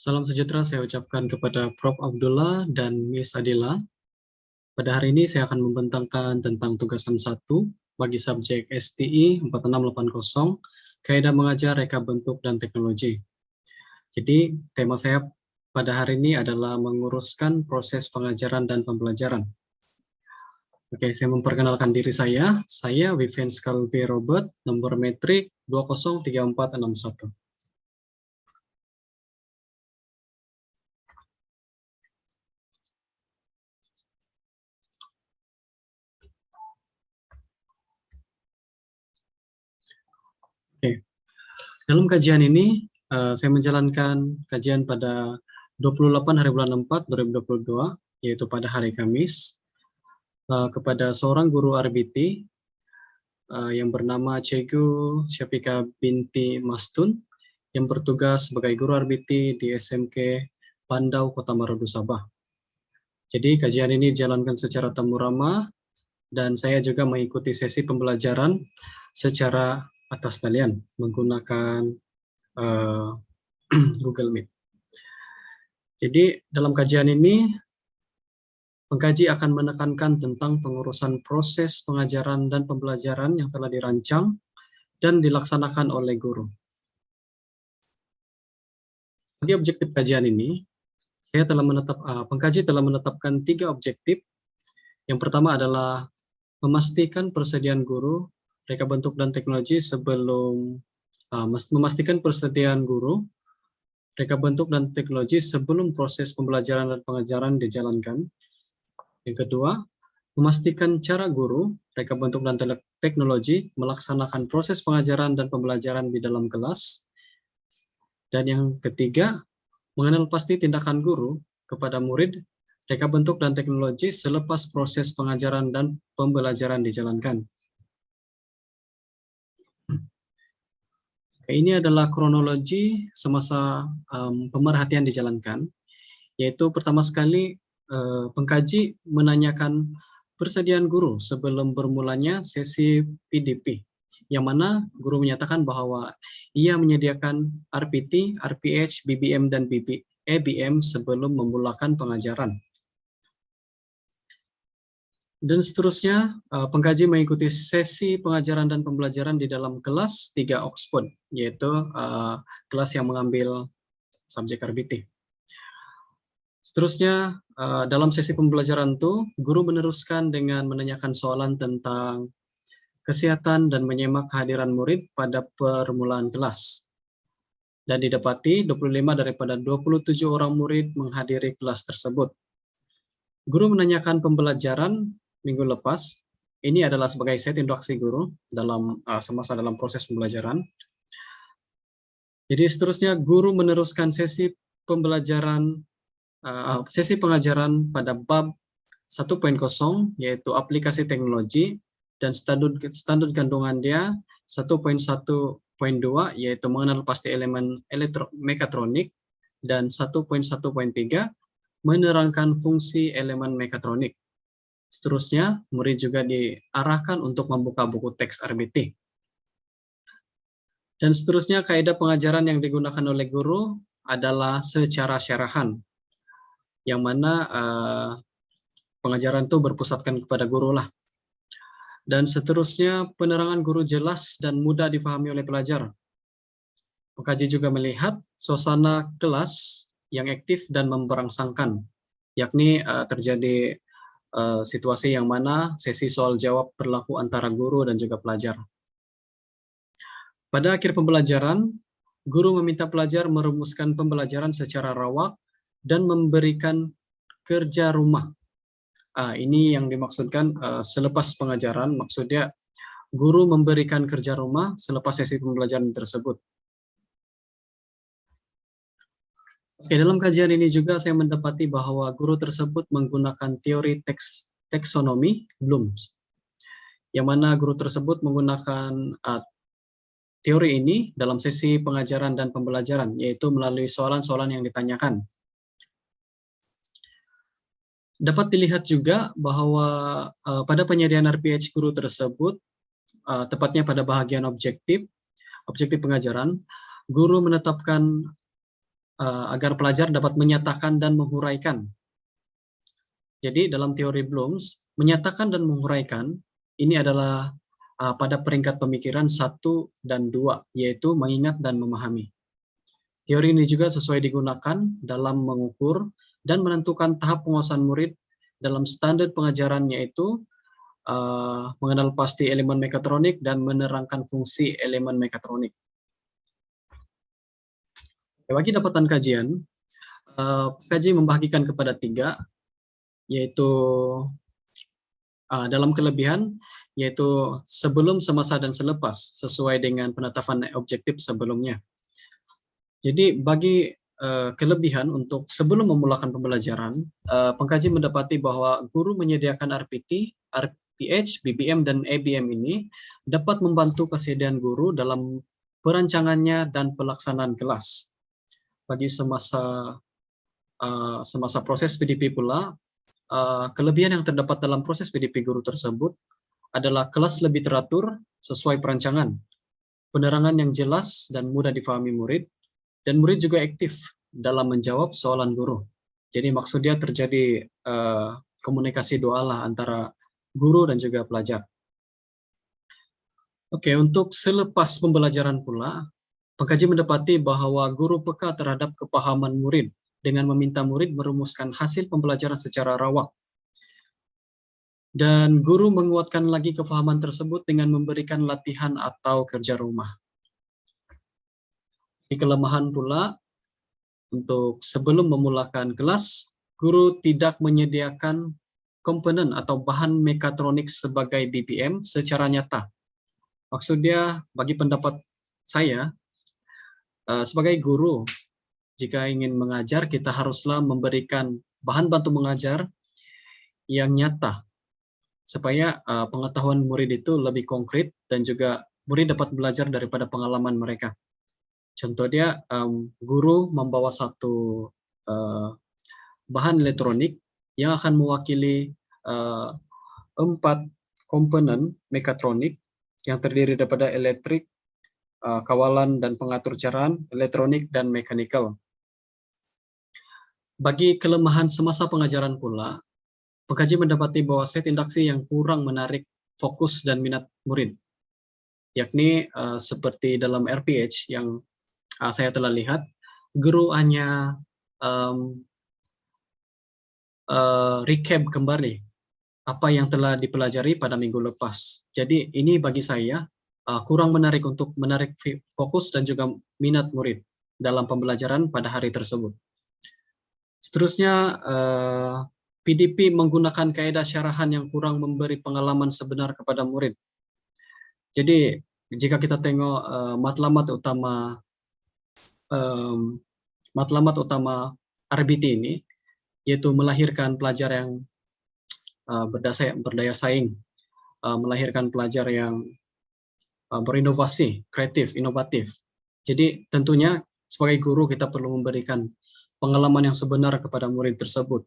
Salam sejahtera saya ucapkan kepada Prof. Abdullah dan Miss Adila. Pada hari ini saya akan membentangkan tentang tugasan 1 bagi subjek STI 4680, Kaidah Mengajar Reka Bentuk dan Teknologi. Jadi tema saya pada hari ini adalah menguruskan proses pengajaran dan pembelajaran. Oke, saya memperkenalkan diri saya. Saya Vivian Scalvi Robert, nomor metrik 203461. Oke. Dalam kajian ini, saya menjalankan kajian pada 28 hari bulan 4 2022, yaitu pada hari Kamis, kepada seorang guru RBT yang bernama Cegu Syafika binti Mastun, yang bertugas sebagai guru RBT di SMK Pandau, Kota Marudu, Sabah. Jadi kajian ini dijalankan secara temu ramah, dan saya juga mengikuti sesi pembelajaran secara atas talian menggunakan Google Meet. Jadi dalam kajian ini, pengkaji akan menekankan tentang pengurusan proses pengajaran dan pembelajaran yang telah dirancang dan dilaksanakan oleh guru. Bagi objektif kajian ini, pengkaji telah menetapkan 3 objektif. Yang pertama adalah memastikan persediaan guru, reka bentuk dan teknologi reka bentuk dan teknologi sebelum proses pembelajaran dan pengajaran dijalankan. Yang kedua, memastikan cara guru, reka bentuk dan teknologi melaksanakan proses pengajaran dan pembelajaran di dalam kelas. Dan yang ketiga, mengenal pasti tindakan guru kepada murid, reka bentuk dan teknologi selepas proses pengajaran dan pembelajaran dijalankan. Ini adalah kronologi semasa pemerhatian dijalankan, yaitu pertama sekali pengkaji menanyakan persediaan guru sebelum bermulanya sesi PDP, yang mana guru menyatakan bahwa ia menyediakan RPT, RPH, BBM, dan EBM sebelum memulakan pengajaran. Dan seterusnya, pengkaji mengikuti sesi pengajaran dan pembelajaran di dalam kelas 3 Oxford, yaitu kelas yang mengambil subjek RBT. Seterusnya, dalam sesi pembelajaran itu, guru meneruskan dengan menanyakan soalan tentang kesehatan dan menyimak kehadiran murid pada permulaan kelas. Dan didapati 25 daripada 27 orang murid menghadiri kelas tersebut. Guru menanyakan pembelajaran minggu lepas. Ini adalah sebagai set introduksi guru semasa dalam proses pembelajaran. Jadi seterusnya guru meneruskan sesi pengajaran pada bab 1.0, yaitu aplikasi teknologi, dan standar kandungan dia 1.1.2, yaitu mengenal pasti elemen mekatronik, dan 1.1.3 menerangkan fungsi elemen mekatronik. Seterusnya, murid juga diarahkan untuk membuka buku teks RBT. Dan seterusnya, kaidah pengajaran yang digunakan oleh guru adalah secara syarahan, yang mana pengajaran itu berpusatkan kepada guru lah. Dan seterusnya, penerangan guru jelas dan mudah dipahami oleh pelajar. Pengkaji juga melihat suasana kelas yang aktif dan memberangsangkan, yakni terjadi situasi yang mana sesi soal jawab berlaku antara guru dan juga pelajar. Pada akhir pembelajaran, guru meminta pelajar merumuskan pembelajaran secara rawak dan memberikan kerja rumah. Ini yang dimaksudkan selepas pengajaran, maksudnya guru memberikan kerja rumah selepas sesi pembelajaran tersebut. Oke, dalam kajian ini juga saya mendapati bahwa guru tersebut menggunakan teori taksonomi Bloom, yang mana guru tersebut menggunakan teori ini dalam sesi pengajaran dan pembelajaran, yaitu melalui soalan-soalan yang ditanyakan. Dapat dilihat juga bahwa pada penyediaan RPH guru tersebut, tepatnya pada bahagian objektif pengajaran, guru menetapkan agar pelajar dapat menyatakan dan menghuraikan. Jadi dalam teori Bloom's, menyatakan dan menghuraikan ini adalah pada peringkat pemikiran 1 dan 2, yaitu mengingat dan memahami. Teori ini juga sesuai digunakan dalam mengukur dan menentukan tahap penguasaan murid dalam standar pengajaran, yaitu mengenal pasti elemen mekatronik dan menerangkan fungsi elemen mekatronik. Bagi dapatan kajian, pengkaji membagikan kepada 3, yaitu dalam kelebihan, yaitu sebelum, semasa, dan selepas, sesuai dengan penetapan objektif sebelumnya. Jadi bagi kelebihan untuk sebelum memulakan pembelajaran, pengkaji mendapati bahwa guru menyediakan RPT, RPH, BBM, dan ABM ini dapat membantu kesediaan guru dalam perancangannya dan pelaksanaan kelas. Bagi semasa proses PDP pula, kelebihan yang terdapat dalam proses PDP guru tersebut adalah kelas lebih teratur sesuai perancangan, penerangan yang jelas dan mudah difahami murid, dan murid juga aktif dalam menjawab soalan guru. Jadi maksudnya terjadi komunikasi doalah antara guru dan juga pelajar. Oke, untuk selepas pembelajaran pula, pengkaji mendapati bahwa guru peka terhadap kepahaman murid dengan meminta murid merumuskan hasil pembelajaran secara rawak. Dan guru menguatkan lagi kepahaman tersebut dengan memberikan latihan atau kerja rumah. Di kelemahan pula, untuk sebelum memulakan kelas, guru tidak menyediakan komponen atau bahan mekatronik sebagai BBM secara nyata. Maksudnya, bagi pendapat saya, sebagai guru, jika ingin mengajar, kita haruslah memberikan bahan bantu mengajar yang nyata, supaya pengetahuan murid itu lebih konkret dan juga murid dapat belajar daripada pengalaman mereka. Contohnya, guru membawa satu bahan elektronik yang akan mewakili 4 komponen mekatronik yang terdiri daripada elektrik, kawalan dan pengatur cairan, elektronik, dan mekanikal. Bagi kelemahan semasa pengajaran pula, pengkaji mendapati bahwa set induksi yang kurang menarik fokus dan minat murid, yakni seperti dalam RPH yang saya telah lihat, guru hanya recap kembali apa yang telah dipelajari pada minggu lepas. Jadi ini bagi saya kurang menarik untuk menarik fokus dan juga minat murid dalam pembelajaran pada hari tersebut. Seterusnya, PDP menggunakan kaidah syarahan yang kurang memberi pengalaman sebenar kepada murid. Jadi jika kita tengok matlamat utama RBT ini, yaitu melahirkan pelajar yang berdaya saing, melahirkan pelajar yang berinovasi, kreatif, inovatif. Jadi tentunya sebagai guru kita perlu memberikan pengalaman yang sebenar kepada murid tersebut.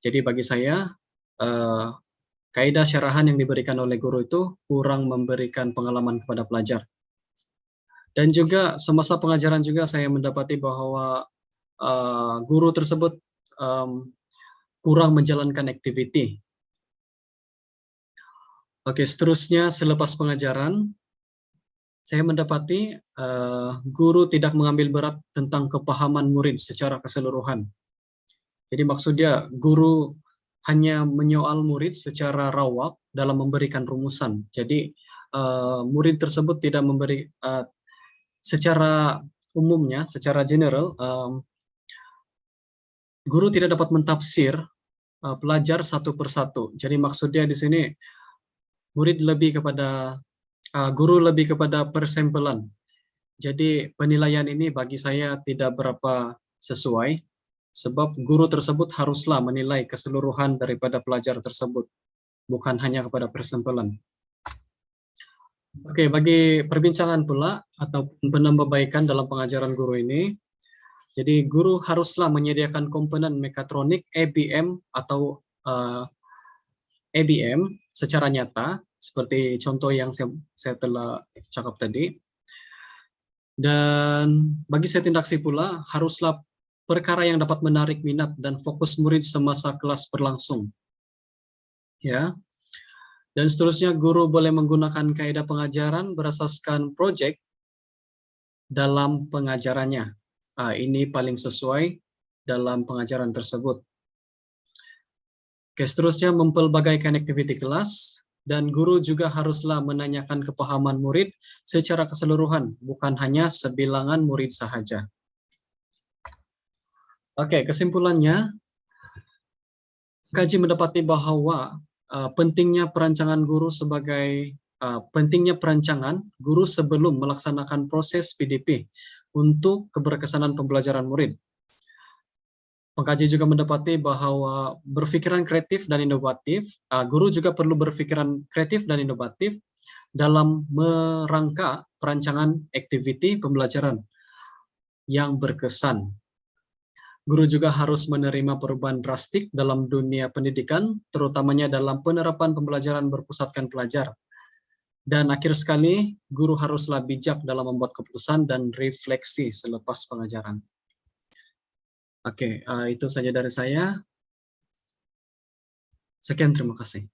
Jadi bagi saya, kaidah syarahan yang diberikan oleh guru itu kurang memberikan pengalaman kepada pelajar. Dan juga semasa pengajaran juga saya mendapati bahwa guru tersebut kurang menjalankan activity. Oke, seterusnya selepas pengajaran, saya mendapati guru tidak mengambil berat tentang kepahaman murid secara keseluruhan. Jadi maksudnya guru hanya menyoal murid secara rawak dalam memberikan rumusan. Jadi murid tersebut tidak memberi secara umumnya, secara general, guru tidak dapat mentafsir pelajar satu persatu. Jadi maksudnya di sini murid lebih kepada guru lebih kepada persempelan. Jadi penilaian ini bagi saya tidak berapa sesuai, sebab guru tersebut haruslah menilai keseluruhan daripada pelajar tersebut, bukan hanya kepada persempelan. Oke, bagi perbincangan pula atau penambahbaikan dalam pengajaran guru ini, jadi guru haruslah menyediakan komponen mekatronik ABM atau ABM secara nyata, seperti contoh yang saya telah cakap tadi. Dan bagi set induksi pula, haruslah perkara yang dapat menarik minat dan fokus murid semasa kelas berlangsung. Ya. Dan seterusnya, guru boleh menggunakan kaidah pengajaran berasaskan proyek dalam pengajarannya. Ini paling sesuai dalam pengajaran tersebut. Oke, seterusnya mempelbagaikan aktiviti kelas, dan guru juga haruslah menanyakan kepahaman murid secara keseluruhan, bukan hanya sebilangan murid sahaja. Oke, kesimpulannya, kaji mendapati bahwa pentingnya perancangan guru sebelum melaksanakan proses PDP untuk keberkesanan pembelajaran murid. Pengkaji juga mendapati bahwa berpikiran kreatif dan inovatif, guru juga perlu berpikiran kreatif dan inovatif dalam merangka perancangan aktiviti pembelajaran yang berkesan. Guru juga harus menerima perubahan drastik dalam dunia pendidikan, terutamanya dalam penerapan pembelajaran berpusatkan pelajar. Dan akhir sekali, guru haruslah bijak dalam membuat keputusan dan refleksi selepas pengajaran. Oke, itu saja dari saya. Sekian, terima kasih.